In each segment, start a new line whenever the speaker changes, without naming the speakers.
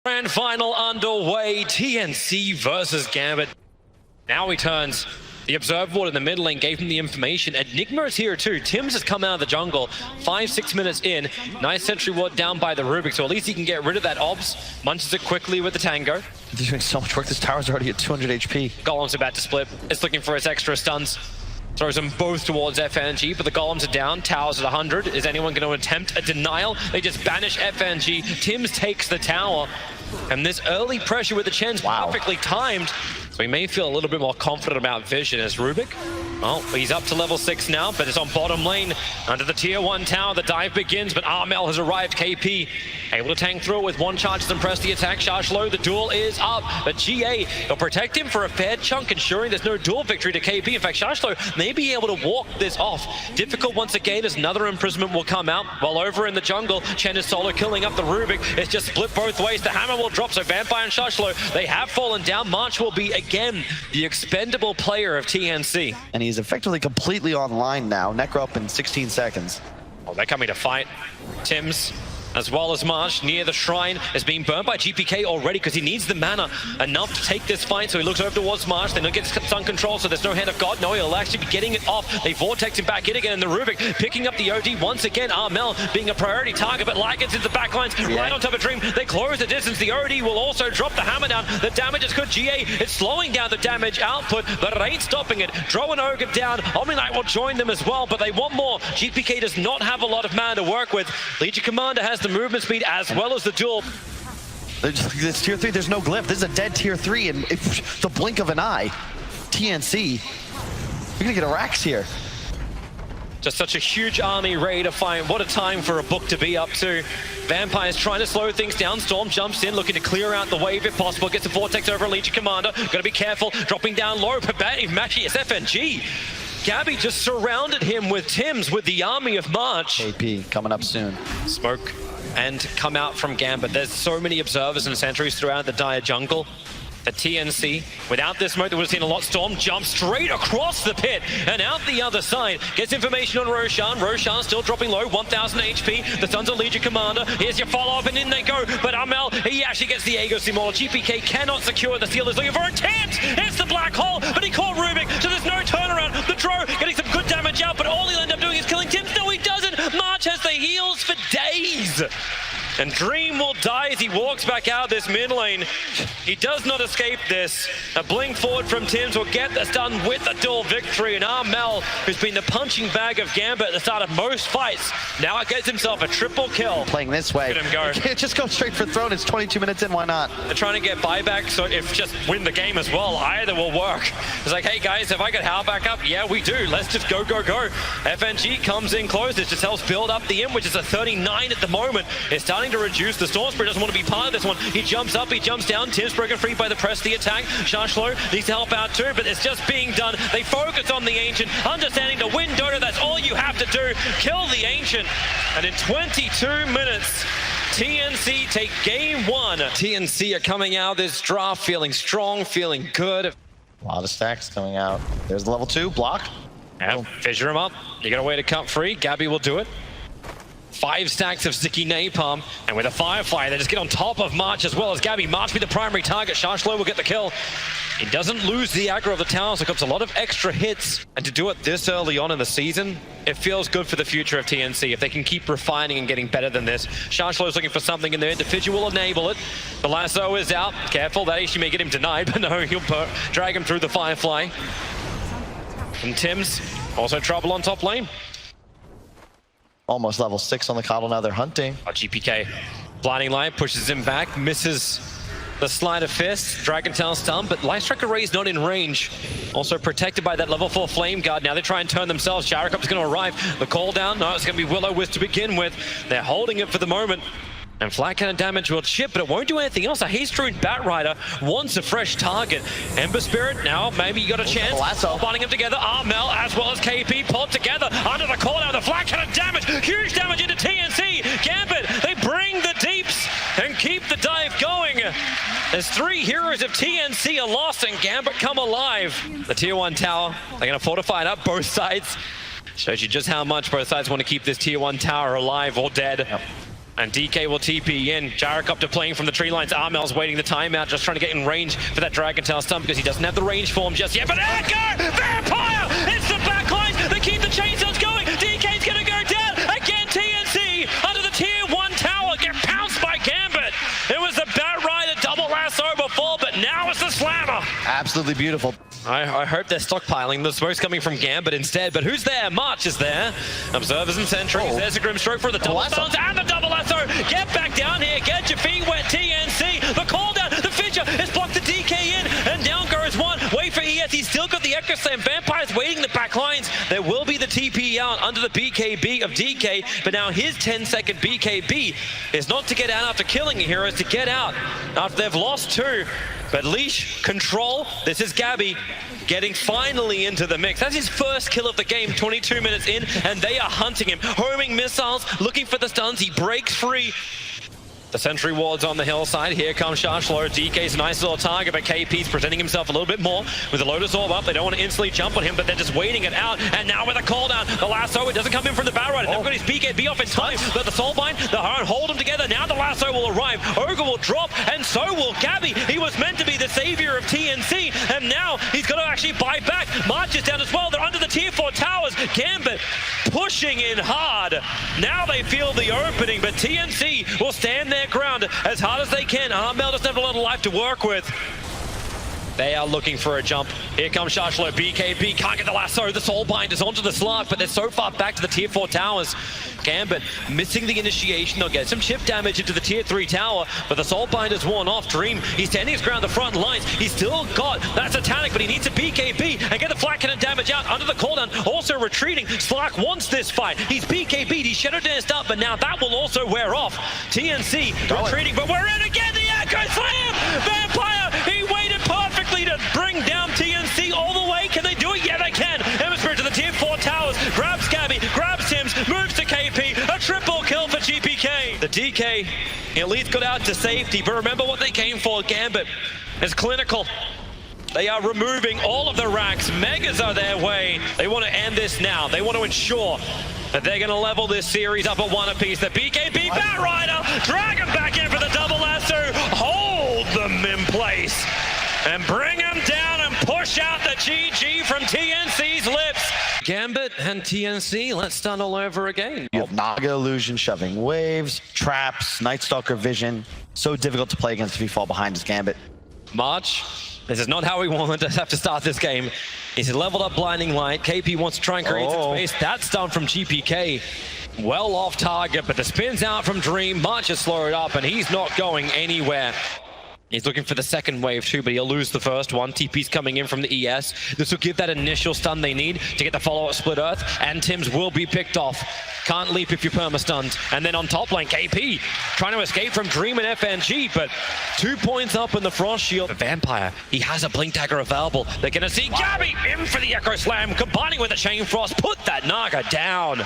Grand final underway, TNC versus Gambit. Now he turns. The observer ward in the mid lane gave him the information. Enigma is here too. Tim's has come out of the jungle. 5-6 minutes in. Nice sentry ward down by the Rubik, so at least he can get rid of that obs. Munches it quickly with the Tango.
They're doing so much work. This tower's already at 200 HP.
Golem's about to split. It's looking for its extra stuns. Throws them both towards FNG, but the golems are down. Towers at 100. Is anyone going to attempt a denial? They just banish FNG. Tims takes the tower. And this early pressure with the Chen's perfectly timed. So he may feel a little bit more confident about vision as Rubik. Well, he's up to level 6 now, but it's on bottom lane. Under the tier 1 tower, the dive begins, but Armel has arrived. KP able to tank through it with one charge and press the attack. Shashlo, the duel is up, but GA will protect him for a fair chunk, ensuring there's no duel victory to KP. In fact, Shashlo may be able to walk this off. Difficult once again as another imprisonment will come out. While over in the jungle, Chen is solo killing up the Rubik. It's just split both ways. The hammer will drop, so Vampire and Shashlo, they have fallen down. March will be again the expendable player of TNC.
And he's effectively completely online now. Necro up in 16 seconds.
Oh, they're coming to fight. Tims, as well as Marsh, near the shrine, is being burnt by GPK already because he needs the mana enough to take this fight. So he looks over towards Marsh. They don't get stun control, so there's no hand of God. No, he'll actually be getting it off. They vortex him back in again, and the Rubik picking up the OD once again. Armel being a priority target, but Lycans in the backlines, right on top of Dream. They close the distance. The OD will also drop the hammer down. The damage is good. GA, it's slowing down the damage output, but it ain't stopping it. Drow and Ogre down. Omni-Knight will join them as well, but they want more. GPK does not have a lot of mana to work with. Legion Commander has the movement speed as well as the duel.
This tier 3, there's no glyph. This is a dead tier 3 in the blink of an eye. TNC, we're gonna get a Rax here.
Just such a huge army ready to fight. What a time for a book to be up to. Vampire's trying to slow things down. Storm jumps in, looking to clear out the wave if possible. Gets the Vortex over Legion Commander. Gotta be careful. Dropping down low. Matchy is FNG. Gabby just surrounded him with Tims with the army of March.
KP coming up soon.
Smoke and come out from Gambit. There's so many observers and sentries throughout the dire jungle. The TNC, without this smoke, they would have seen a lot. Storm jump straight across the pit and out the other side. Gets information on Roshan. Roshan still dropping low, 1000 HP. The Sons of Legion Commander. Here's your follow-up, and in they go. But Armel, he actually gets the Aegis Immortal. GPK cannot secure the seal. Is looking for a tent. It's the black hole, but he caught Rubik, so there's no turnaround. The Drow getting some good damage out, but all he'll end up doing is killing Tims. No, he doesn't. March has the heals for days. And Dream will die as he walks back out this mid lane. He does not escape this. A blink forward from Tims will get this done with a duel victory. And Armel, who's been the punching bag of Gambit at the start of most fights, now it gets himself a triple kill.
Playing this way.
Look at him go.
You can't just go straight for throne. It's 22 minutes in, why not?
They're trying to get buyback, so if just win the game as well, either will work. It's like, hey guys, have I got Hal back up? Yeah, we do. Let's just go, go, go. FNG comes in close. This just helps build up the M, which is a 39 at the moment. It's starting to reduce. The Storm Spirit doesn't want to be part of this one. He jumps up, he jumps down. Tim's broken free by the press, the attack. Shashlo needs to help out too, but it's just being done. They focus on the Ancient, understanding to win Dota, that's all you have to do. Kill the Ancient. And in 22 minutes, TNC take game 1. TNC are coming out this draft feeling strong, feeling good.
A lot of stacks coming out. There's the level 2 block.
Yeah, fissure him up. You got a way to cut free. Gabby will do it. 5 stacks of Sticky Napalm, and with a Firefly, they just get on top of March as well as Gabby. March be the primary target. Shashlo will get the kill. He doesn't lose the aggro of the tower, so it comes a lot of extra hits. And to do it this early on in the season, it feels good for the future of TNC. If they can keep refining and getting better than this. Shashlo's looking for something in there. Individual will enable it. The lasso is out. Careful, that actually may get him denied, but no, he'll drag him through the Firefly. And Tims, also trouble on top lane.
Almost level 6 on the Coddle, now they're hunting.
GPK, blinding light, pushes him back, misses the sleight of fist, Dragon Tail stun, but Light Strike Array is not in range. Also protected by that level 4 Flame Guard. Now they try and turn themselves. Sharikop's going to arrive. The call down, no, it's going to be Will-O-Wisp to begin with. They're holding it for the moment. And flat cannon damage will chip, but it won't do anything else. A Haste-Rune Batrider wants a fresh target. Ember Spirit, now maybe you got a chance. Bonding them together. Armel as well as KP pulled together under the call down. The flat cannon damage, huge damage into TNC. Gambit, they bring the deeps and keep the dive going. As 3 heroes of TNC are lost and Gambit come alive. The tier 1 tower, they're going to fortify it up both sides. Shows you just how much both sides want to keep this tier 1 tower alive or dead. Yep. And DK will TP in. Jarek up to playing from the tree lines. Armel's waiting the timeout, just trying to get in range for that Dragon Tail stun because he doesn't have the range for him just yet. But Echo! Vampire! It's the backline! They keep the chainsaws going! DK's gonna go down! Again, TNC under the tier 1 tower get pounced by Gambit! It was the Bat Rider double lasso before, but now it's the Slammer!
Absolutely beautiful.
I hope they're stockpiling. The smoke's coming from Gambit instead, but who's there? March is there. Observers and sentries. There's a Grim Stroke for the double stuns and the double lasso. Get back down here. Get your feet wet, TNC. The call down. The Fissure has blocked the DK in, and down goes one. Wait for ES. He's still got the Echo Slam. Vampire's waiting in the back lines. There will be the TP out under the BKB of DK, but now his 10-second BKB is not to get out after killing a hero, it's to get out after they've lost two. But Leash, control, this is Gabby getting finally into the mix. That's his first kill of the game, 22 minutes in, and they are hunting him. Homing missiles, looking for the stuns, he breaks free. The sentry ward's on the hillside. Here comes Shashlo. DK's a nice little target, but KP's presenting himself a little bit more with the Lotus Orb up. They don't want to instantly jump on him, but they're just waiting it out. And now with a call down, the lasso, it doesn't come in from the Bat Rider. They've got his BKB off in time, but the Soulbind, the Heart hold them together. Now the lasso will arrive. Ogre will drop, and so will Gabby. He was meant to be the savior of TNC, and now he's got to actually buy back. March is down as well. They're under the tier 4 towers. Gambit pushing in hard. Now they feel the opening, but TNC will stand their ground as hard as they can. Armel doesn't have a lot of life to work with. They are looking for a jump. Here comes Shashlo. BKB can't get the lasso. The Soulbind is onto the Slark, but they're so far back to the tier 4 towers. Gambit missing the initiation. They'll get some chip damage into the tier 3 tower, but the Soulbind is worn off. Dream, he's standing his ground the front lines. He's still got that Satanic, but he needs a BKB and get the flat cannon damage out under the cooldown. Also retreating. Slark wants this fight. He's BKB'd. He's shadow danced up, but now that will also wear off. TNC retreating, but we're in again. The Echo Slam! Vampire, he waited perfectly to bring down TNC all the way. Can they do it? Yeah, they can. Hemisphere to the tier 4 towers. Grabs Gabby, grabs Tims, moves to KP. A triple kill for GPK. The DK Elite got out to safety, but remember what they came for. Gambit is clinical. They are removing all of the racks. Megas are their way. They want to end this now. They want to ensure that they're going to level this series up at 1 apiece. The BKB Bat Rider, drag him back in for the double lasso, hold them in place, and bring him down and push out the GG from TNC's lips. Gambit and TNC, let's start all over again.
You have Naga Illusion shoving waves, traps, Night Stalker vision. So difficult to play against if you fall behind as Gambit.
March, this is not how we wanted to have to start this game. He's leveled up Blinding Light. KP wants to try and create some space. That's done from GPK. Well off target, but the spins out from Dream. March is slowed up, and he's not going anywhere. He's looking for the second wave too, but he'll lose the first one. TP's coming in from the ES. This will give that initial stun they need to get the follow-up Split Earth, and Tims will be picked off. Can't leap if you're perma-stunned. And then on top lane, KP trying to escape from Dream and FNG, but 2 points up in the Frost Shield. The Vampire, he has a Blink Dagger available. They're gonna see Gabby in for the Echo Slam, combining with the Chain Frost, put that Naga down.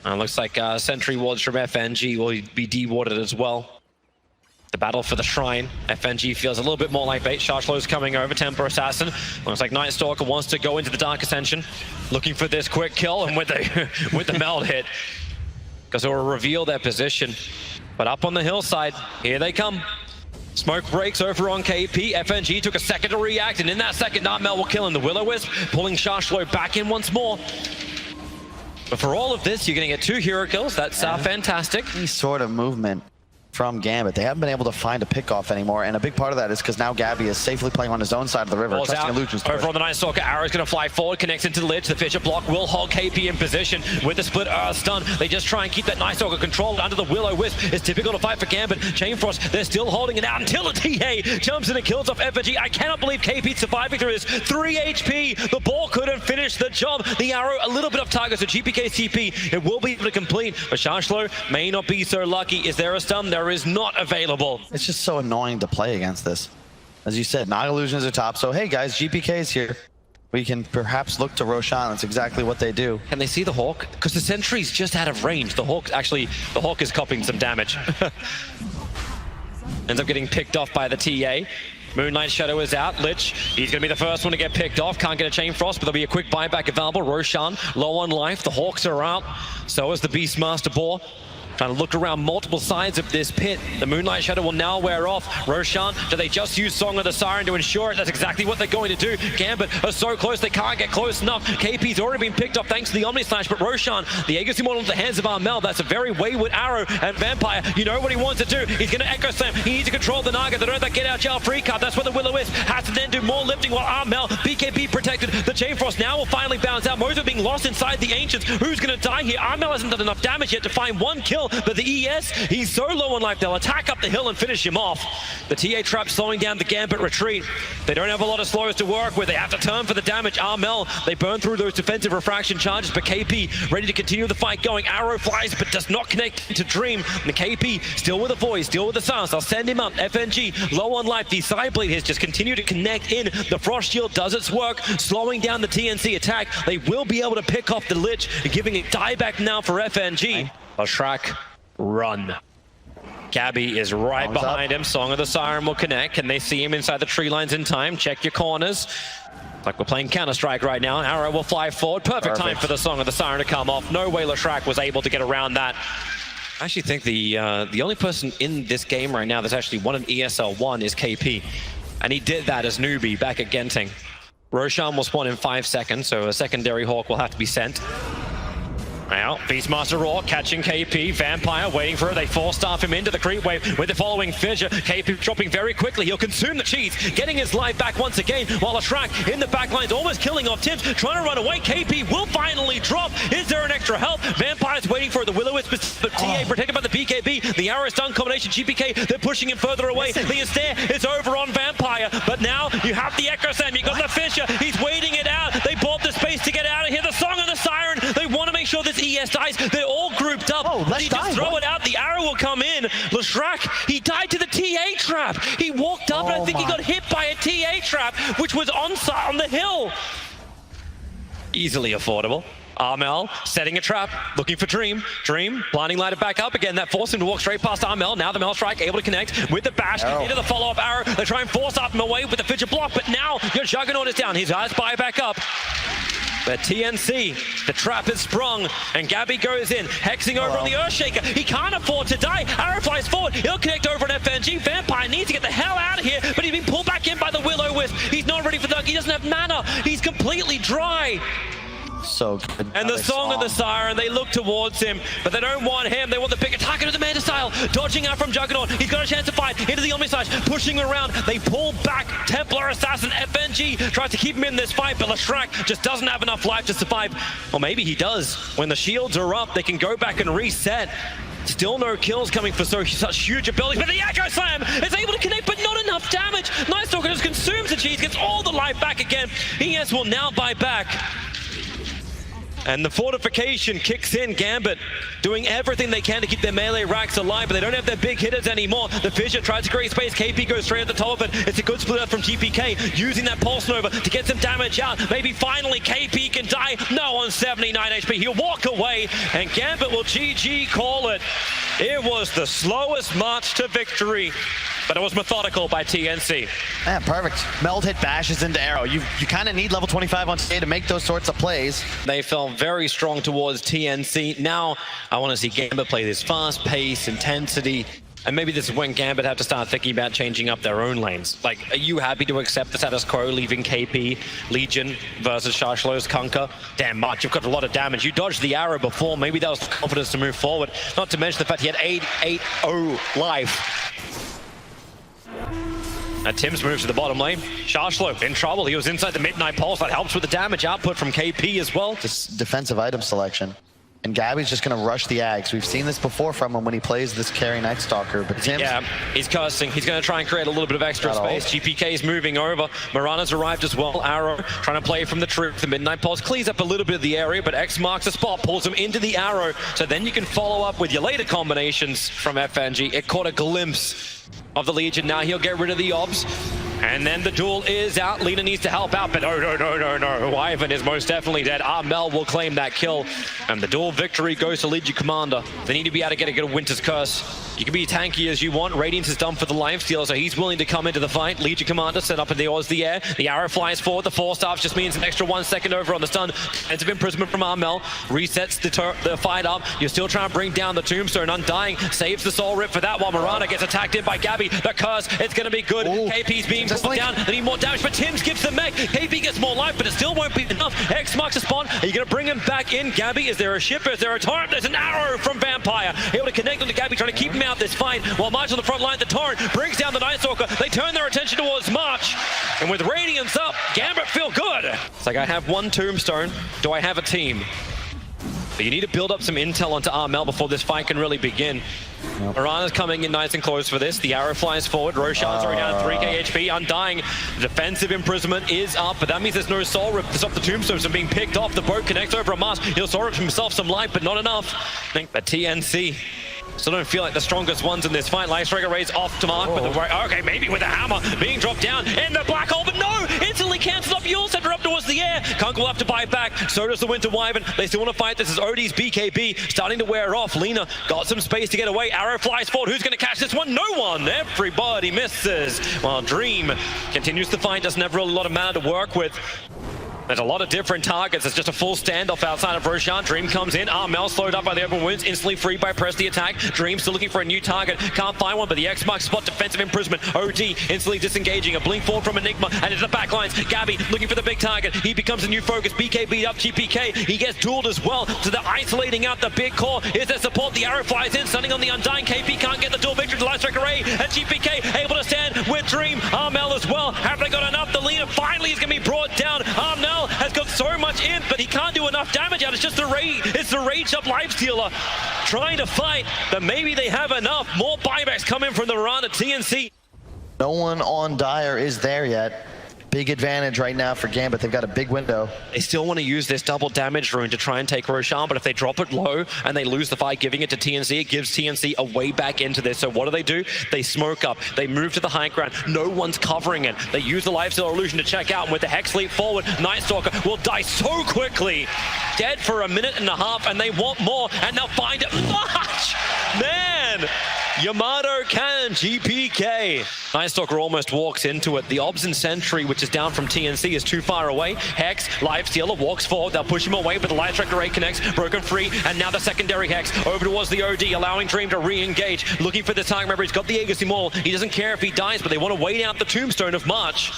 Looks like Sentry Wards from FNG will be dewarded as well. The battle for the shrine. FNG feels a little bit more like bait. Shashlo's coming over. Temper Assassin. Looks like Night Stalker wants to go into the Dark Ascension. Looking for this quick kill, and with the meld hit, because it will reveal their position. But up on the hillside, here they come. Smoke breaks over on KP. FNG took a second to react, and in that second, Nightmare will kill him. The Will-O-Wisp pulling Shashlo back in once more. But for all of this, you're going to get 2 hero kills. That's fantastic.
Any sort of movement from Gambit. They haven't been able to find a pick-off anymore, and a big part of that is because now Gabby is safely playing on his own side of the river.
Over on the Night Stalker, Arrow's going to fly forward, connects into the ledge. The Fissure block will hold KP in position with the Split Earth stun. They just try and keep that Night Stalker controlled under the Will-O-Wisp. It's typical to fight for Gambit. Chain Frost, they're still holding it out until the TA jumps in and kills off FNG. I cannot believe KP's surviving through this. 3 HP. The ball couldn't finish the job. The Arrow a little bit off target, so GPK's TP, it will be able to complete. But Shashlo may not be so lucky. Is there a stun? There is not available.
It's just so annoying to play against this. As you said, Naga Illusions are top, so hey guys, GPK is here. We can perhaps look to Roshan. That's exactly what they do.
Can they see the Hawk? Because the Sentry's just out of range. The Hawk is copying some damage. Ends up getting picked off by the TA. Moonlight Shadow is out. Lich, he's going to be the first one to get picked off. Can't get a Chain Frost, but there'll be a quick buyback available. Roshan, low on life. The Hawks are out. So is the Beastmaster Boar. Trying to look around multiple sides of this pit. The Moonlight Shadow will now wear off. Roshan, do they just use Song of the Siren to ensure it? That's exactly what they're going to do. Gambit are so close, they can't get close enough. KP's already been picked up thanks to the Omni Slash, but Roshan, the Agency model in the hands of Armel, that's a very wayward arrow, and Vampire, you know what he wants to do. He's going to Echo Slam. He needs to control the Naga. They don't have that get out jail free card. That's what the Will-O-Wisp has to then do more lifting while Armel, BKB protected. The Chain Frost now will finally bounce out. Most are being lost inside the Ancients. Who's going to die here? Armel hasn't done enough damage yet to find one kill, but the ES, he's so low on life, they'll attack up the hill and finish him off. The TA trap slowing down the Gambit retreat. They don't have a lot of slows to work with. They have to turn for the damage. Armel, they burn through those defensive refraction charges, but KP ready to continue the fight going. Arrow flies, but does not connect to Dream. And the KP still with the voice, still with the silence. They'll send him up. FNG low on life. The Sideblade has just continued to connect in. The Frost Shield does its work, slowing down the TNC attack. They will be able to pick off the Lich, giving it dieback now for FNG. Lashrak, run. Gabby is right behind him. Song of the Siren will connect. Can they see him inside the tree lines in time? Check your corners. Like we're playing Counter-Strike right now. Arrow will fly forward. Perfect time for the Song of the Siren to come off. No way Lashrak was able to get around that. I actually think the only person in this game right now that's actually won an ESL One is KP. And he did that as newbie back at Genting. Roshan will spawn in 5 seconds, so a secondary Hawk will have to be sent. Now, Beastmaster Raw catching KP, Vampire waiting for it. They force-staff him into the creep wave with the following fissure. KP dropping very quickly. He'll consume the cheese, getting his life back once again, while Lashrak in the back lines almost killing off Tims, trying to run away. KP will finally drop. Is there an extra help? Vampire's waiting for it. The Will-O-Wisp, but TA protected by the BKB. The arrow stun combination, GPK, they're pushing him further away. The Astaire is over on Vampire, but now you have the Echo Slam. You got the fissure. He's waiting it out. They bought the space to get out of here. The Song of the Siren. They want to make sure this ES dies. They're all grouped up. He just throw it out. The arrow will come in. Lashrak, he died to the TA trap. He walked up and I think he got hit by a TA trap, which was on the hill. Easily affordable. Armel setting a trap, looking for Dream. Dream, blinding light it back up again. That forced him to walk straight past Armel. Now the Maelstrike able to connect with the bash into the follow-up arrow. They try and force up him away with the fidget block, but now your Juggernaut is down. His eyes buy back up. But TNC, the trap is sprung, and Gabby goes in, hexing over on the Earthshaker. He can't afford to die. Arrow flies forward. He'll connect over on FNG. Vampire needs to get the hell out of here, but he's been pulled back in by the Will-O-Wisp. He's not ready for that. He doesn't have mana. He's completely dry.
So good.
And the Song of the Siren, they look towards him, but they don't want him. They want the bigger target of the Manta style. Dodging out from Juggernaut. He's got a chance to fight into the Omni Slash, pushing around. They pull back. Templar Assassin, FNG tries to keep him in this fight, but Lashrak just doesn't have enough life to survive. Or maybe he does. When the shields are up, they can go back and reset. Still no kills coming for such huge abilities, but the Echo Slam is able to connect, but not enough damage. Night Stalker just consumes the cheese, gets all the life back again. ES will now buy back. And the fortification kicks in. Gambit doing everything they can to keep their melee racks alive, but they don't have their big hitters anymore. The Fissure tries to create space. KP goes straight at the top of it. It's a good split up from GPK, using that Pulse Nova to get some damage out. Maybe finally KP can die. No, on 79 HP. He'll walk away, and Gambit will GG call it. It was the slowest march to victory, but it was methodical by TNC.
Yeah, perfect. Meld hit bashes into arrow. You kind of need level 25 on stage to make those sorts of plays.
They felt very strong towards TNC. Now I want to see Gambit play this fast pace, intensity, and maybe this is when Gambit have to start thinking about changing up their own lanes. Like, are you happy to accept the status quo, leaving KP, Legion versus Shashlo's Kunkka? Damn much, you've got a lot of damage. You dodged the arrow before, maybe that was the confidence to move forward. Not to mention the fact he had 8-0 life. Tim's moves to the bottom lane. Shashlo in trouble. He was inside the Midnight Pulse. That helps with the damage output from KP as well.
This defensive item selection. And Gabby's just going to rush the Ags. We've seen this before from him when he plays this carry Night Stalker. But Tim's...
Yeah, he's cursing. He's going to try and create a little bit of extra space. GPK is moving over. Marana's arrived as well. Arrow trying to play from the trip. The Midnight Pulse clears up a little bit of the area, but X marks the spot, pulls him into the arrow. So then you can follow up with your later combinations from FNG. It caught a glimpse of the Legion. Now he'll get rid of the obs. And then the duel is out. Lina needs to help out, but no. Ivan is most definitely dead. Armel will claim that kill. And the duel victory goes to Legion Commander. They need to be able to get a Winter's Curse. You can be tanky as you want. Radiance is done for the lifesteal, so he's willing to come into the fight. Legion Commander set up in the air. The arrow flies forward. The 4 staffs just means an extra 1 second over on the stun. Ends of imprisonment from Armel. Resets the fight up. You're still trying to bring down the Tombstone. Undying saves the soul rip for that one. Marana gets attacked in by Gabby. The curse, it's going to be good. Ooh. KP's being brought down. They need more damage, but Tim's gives the mech. KP gets more life, but it still won't be enough. X marks the spawn. Are you going to bring him back in? Gabby, is there a ship? Is there a torrent? There's an arrow from Vampire. Able to connect on to Gabby, trying to keep him out this fight. While March on the front line, the torrent brings down the Night Stalker. They turn their attention towards March. And with Radiance up, Gambit feel good. It's like I have one Tombstone. Do I have a team? But you need to build up some intel onto Armel before this fight can really begin. Yep. Arana's coming in nice and close for this. The arrow flies forward. Roshan's already down 3k HP. Undying. Defensive imprisonment is up, but that means there's no soul rip to stop the tombstones from being picked off. The boat connects over a mast. He'll soul rip himself some life, but not enough. I think the TNC still don't feel like the strongest ones in this fight. Light Striker raised off to mark with the okay, maybe with a hammer being dropped down in the black hole, but no! Instantly cancels up. Yule sent her up towards the air. Kunk will have to buy back. So does the Winter Wyvern. They still want to fight. This is Odie's BKB starting to wear off. Lina got some space to get away. Arrow flies forward. Who's going to catch this one? No one. Everybody misses. While Dream continues to fight. Doesn't have really a lot of mana to work with. There's a lot of different targets. It's just a full standoff outside of Roshan. Dream comes in. Armel slowed up by the open wounds. Instantly freed by press the attack. Dream still looking for a new target. Can't find one, but the X marks spot defensive imprisonment. OD instantly disengaging. A blink forward from Enigma and into the back lines. Gabby looking for the big target. He becomes a new focus. BK beat up GPK. He gets dueled as well. So they're isolating out the big core. Is there support? The arrow flies in. Stunning on the Undying. KP can't get the duel victory. The Light Strike Array. And GPK able to stand with Dream. Armel as well. Have they got enough? The leader finally is going to be brought down. Armel has got so much in, but he can't do enough damage out. It's just the rage. It's the rage up lifestealer trying to fight, but maybe they have enough. More buybacks coming from the Marana TNC.
No one on Dire is there yet. Big advantage right now for Gambit. They've got a big window.
They still want to use this double damage rune to try and take Roshan, but if they drop it low and they lose the fight, giving it to TNC, it gives TNC a way back into this. So what do? They smoke up. They move to the high ground. No one's covering it. They use the lifesteal illusion to check out, and with the Hex leap forward, Night Stalker will die so quickly. Dead for a minute and a half, and they want more, and they'll find it much. Man! Yamato Cannon, GPK. Night Stalker almost walks into it. The Obs and Sentry, which is down from TNC, is too far away. Hex, Lifestealer, walks forward. They'll push him away, but the Light Strike Array connects. Broken free, and now the secondary Hex over towards the OD, allowing Dream to re-engage. Looking for the target. Remember, he's got the Aegis Immortal. He doesn't care if he dies, but they want to wait out the Tombstone of March.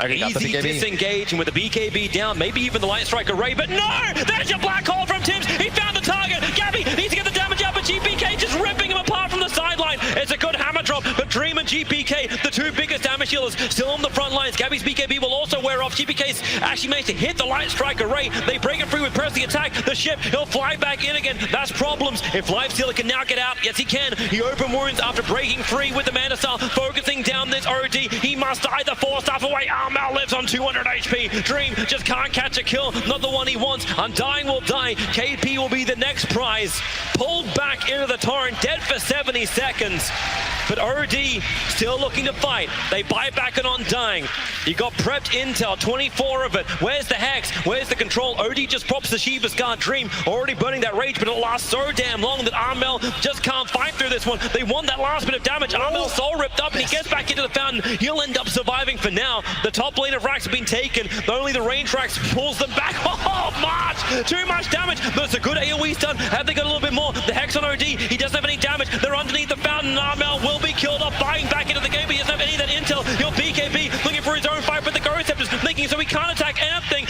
Easy disengage, and with the BKB down, maybe even the Light Strike Array, but no! There's your black hole from Tims! He found the target! Gabby needs to get the damage out, but GPK just ripping him apart from the sideline. It's a good hammer drop, but Dream and GPK, the two biggest damage healers, still on the front lines. Gabby's BKB will also wear off. GPK's actually managed to hit the Light Strike Array. They break it free with press the attack. The ship, he'll fly back in again. That's problems. If Lifestealer can now get out, yes he can. He open wounds after breaking free with the Mana Style, focusing down this OD. He must die the 4-staff away. Armel lives on 200 HP. Dream just can't catch a kill. Not the one he wants. Undying will die. KP will be the next prize. Pulled back into the torrent, dead for 70 seconds. But OD still looking to fight. They buy back an Undying. You got prepped intel, 24 of it. Where's the Hex? Where's the control? OD just props the Shiva's Guard. Dream already burning that rage, but it lasts so damn long that Armel just can't fight through this one. They want that last bit of damage. Armel's soul ripped up and he gets back into the fountain. He'll end up surviving for now. The top lane of Rax have been taken. Only the range Rax pulls them back. Oh, March! Too much damage. But it's a good AoE stun. Have they got a little bit more? The Hex on OD. He doesn't have any damage. They're underneath the fountain. Armel will be killed off, buying back into the game, but he doesn't have any of that intel. He'll BKB, looking for his own fight, but the Ghost Scepter's making so he can't attack anything.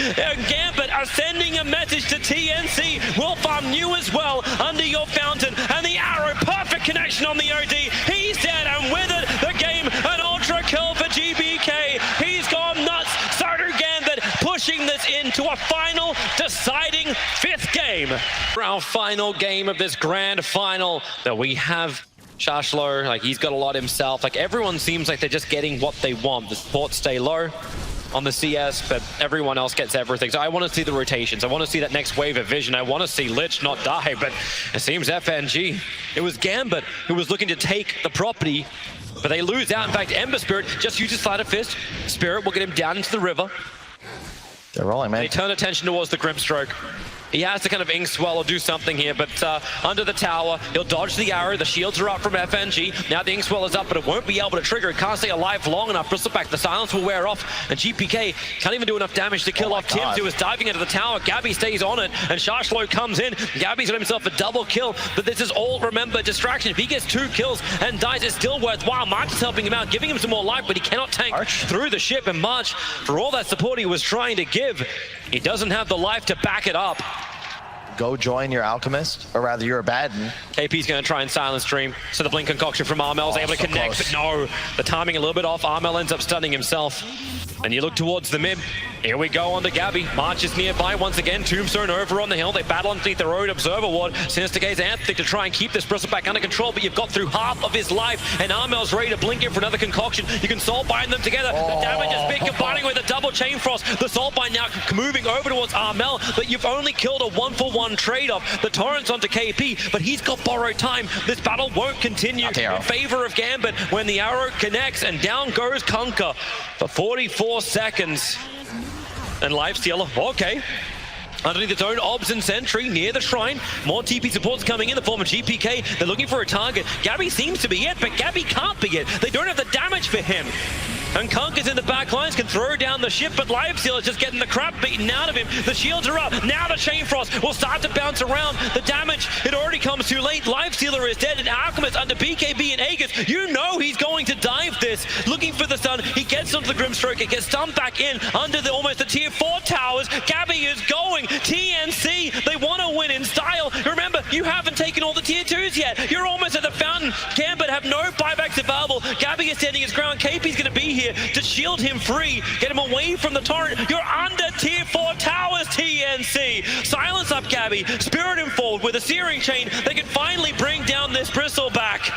Gambit are sending a message to TNC. Will farm you as well under your fountain, and the arrow, perfect connection on the OD. He's dead, and with it, the game, an ultra kill for GBK. He's gone nuts. So do Gambit, pushing this into a final, deciding 5th game. For our final game of this grand final that we have Shashlo, like he's got a lot himself. Like everyone seems like they're just getting what they want. The supports stay low on the CS, but everyone else gets everything. So I want to see the rotations. I want to see that next wave of vision. I want to see Lich not die, but it seems FNG. It was Gambit who was looking to take the property but they lose out. In fact, Ember Spirit just uses Sleight of Fist. Spirit will get him down into the river.
They're rolling, man.
They turn attention towards the Grimstroke. He has to kind of ink swell or do something here, but under the tower, he'll dodge the arrow. The shields are up from FNG. Now the ink swell is up, but it won't be able to trigger. It can't stay alive long enough. Bristleback, the silence will wear off, and GPK can't even do enough damage to kill off Tims, who is diving into the tower. Gabby stays on it, and Shashlo comes in. Gabby's got himself a double kill, but this is all, remember, distraction. If he gets 2 kills and dies, it's still worthwhile. March is helping him out, giving him some more life, but he cannot tank through the ship, and March, for all that support he was trying to give, he doesn't have the life to back it up.
Go join your Alchemist, or rather your Abaddon.
KP's going to try and silence Dream, so the blink concoction from Armel's able to connect, but no, the timing a little bit off. Armel ends up stunning himself. And you look towards the mid. Here we go on to Gabby. March is nearby once again. Tombstone over on the hill. They battle underneath their own Observer Ward. Sinister Gaze Anthony to try and keep this Bristleback under control, but you've got through half of his life, and Armel's ready to blink in for another concoction. You can Soul Bind them together. The damage is big, combining with a double Chain Frost. The Soul Bind now moving over towards Armel, but you've only killed a 1-for-1 trade-off. The Torrent's onto KP, but he's got borrowed time. This battle won't continue in favor of Gambit when the arrow connects, and down goes Kunkka for 44 seconds. And Lifestealer, okay. Underneath its own Obs and Sentry near the shrine. More TP supports coming in the form of GPK. They're looking for a target. Gabby seems to be it, but Gabby can't be it. They don't have the damage for him. And Kunkka's in the back lines, can throw down the ship, but Lifestealer's just getting the crap beaten out of him. The shields are up. Now the Chain Frost will start to bounce around. The damage, it already comes too late. Lifestealer is dead, and Alchemist under BKB and Aegis. You know he's going to dive this. Looking for the stun. He gets onto the Grimstroke. It gets stunned back in under the almost the tier 4 towers. Gabby is going. TNC, they want to win in style. Remember, you haven't taken all the tier 2s yet. You're almost at the fountain. Gambit have no buybacks available. Gabby is standing his ground. KP's going to be here to shield him free, get him away from the torrent. You're under tier 4 towers, TNC. Silence up Gabby, spirit him forward with a Searing Chain. They can finally bring down this Bristleback.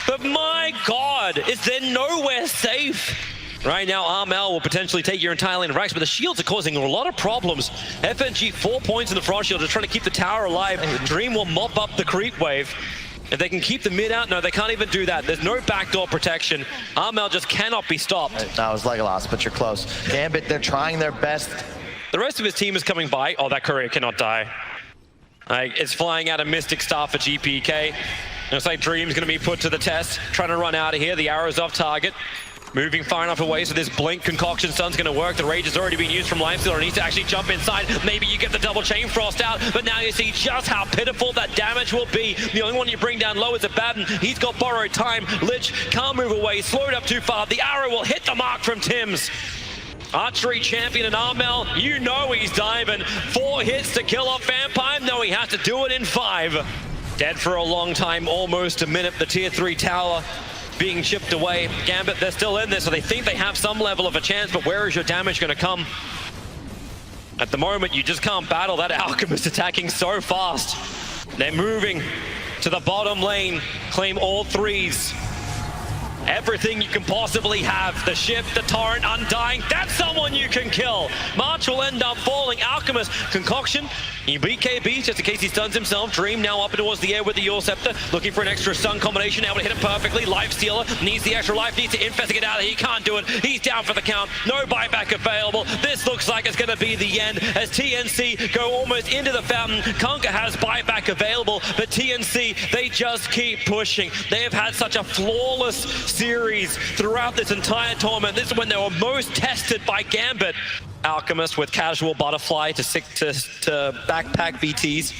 But my God, is there nowhere safe? Right now, Armel will potentially take your entire lane of racks, but the shields are causing a lot of problems. FNG 4 points in the frost shield, just trying to keep the tower alive. Dream will mop up the creep wave. If they can keep the mid out, no, they can't even do that. There's no backdoor protection. Armel just cannot be stopped.
That was Legolas, but you're close. Gambit, they're trying their best.
The rest of his team is coming by. Oh, that courier cannot die. It's flying out a Mystic Star for GPK. Looks like Dream's going to be put to the test. Trying to run out of here. The arrow's off target. Moving far enough away, so this blink concoction stun's going to work. The rage has already been used from Lifestealer. Needs to actually jump inside. Maybe you get the double Chain Frost out, but now you see just how pitiful that damage will be. The only one you bring down low is Abaddon. He's got borrowed time. Lich can't move away. Slowed up too far. The arrow will hit the mark from Tims. Archery champion and Armel, you know he's diving. 4 hits to kill off Vampire. No, he has to do it in 5. Dead for a long time, almost a minute. The tier 3 tower being chipped away. Gambit, they're still in this, so they think they have some level of a chance, but where is your damage going to come? At the moment, you just can't battle. That Alchemist attacking so fast. They're moving to the bottom lane, claim all 3s. Everything you can possibly have. The ship, the torrent, Undying. That's someone you can kill. March will end up falling. Alchemist, Concoction. You beat KB just in case he stuns himself. Dream now up towards the air with the Yule Scepter. Looking for an extra stun combination. Able to hit him perfectly. Lifestealer needs the extra life. Needs to infest to get out of here. He can't do it. He's down for the count. No buyback available. This looks like it's going to be the end as TNC go almost into the fountain. Kunkka has buyback available, but TNC, they just keep pushing. They have had such a flawless series throughout this entire tournament. This is when they were most tested by Gambit. Alchemist with casual butterfly to backpack BTs.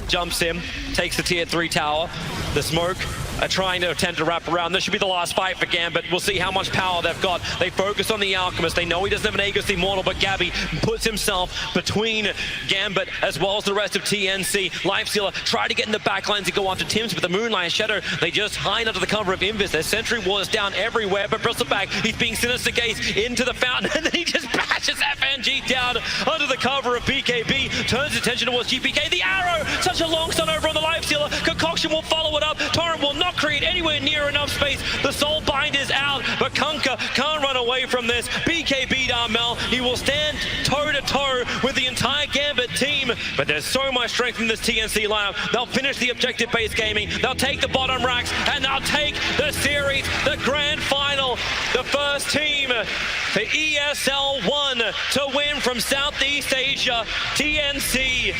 Jumps in, takes the tier 3 tower. The smoke are trying to attempt to wrap around. This should be the last fight for Gambit. We'll see how much power they've got. They focus on the Alchemist. They know he doesn't have an Aegis Immortal, but Gabby puts himself between Gambit as well as the rest of TNC. Lifestealer try to get in the backlines to go after Tims, but the Moonlight Shadow, they just hide under the cover of Invis. Their Sentry Wall is down everywhere, but Bristleback, he's being Sinister Gaze into the fountain, and then he just bashes FNG down under the cover of BKB, turns attention towards GPK. The arrow, such a long stun over on the Lifestealer. Concoction will follow it up. Torrent will knock create anywhere near enough space. The Soul Bind is out, but Kunkka can't run away from this. BKB Darmel, he will stand toe-to-toe with the entire Gambit team, but there's so much strength in this TNC lineup. They'll finish the objective-based gaming, they'll take the bottom racks, and they'll take the series, the grand final. The first team for ESL One to win from Southeast Asia, TNC.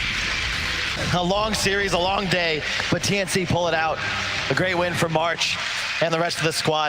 A long series, a long day, but TNC pull it out. A great win for March and the rest of the squad.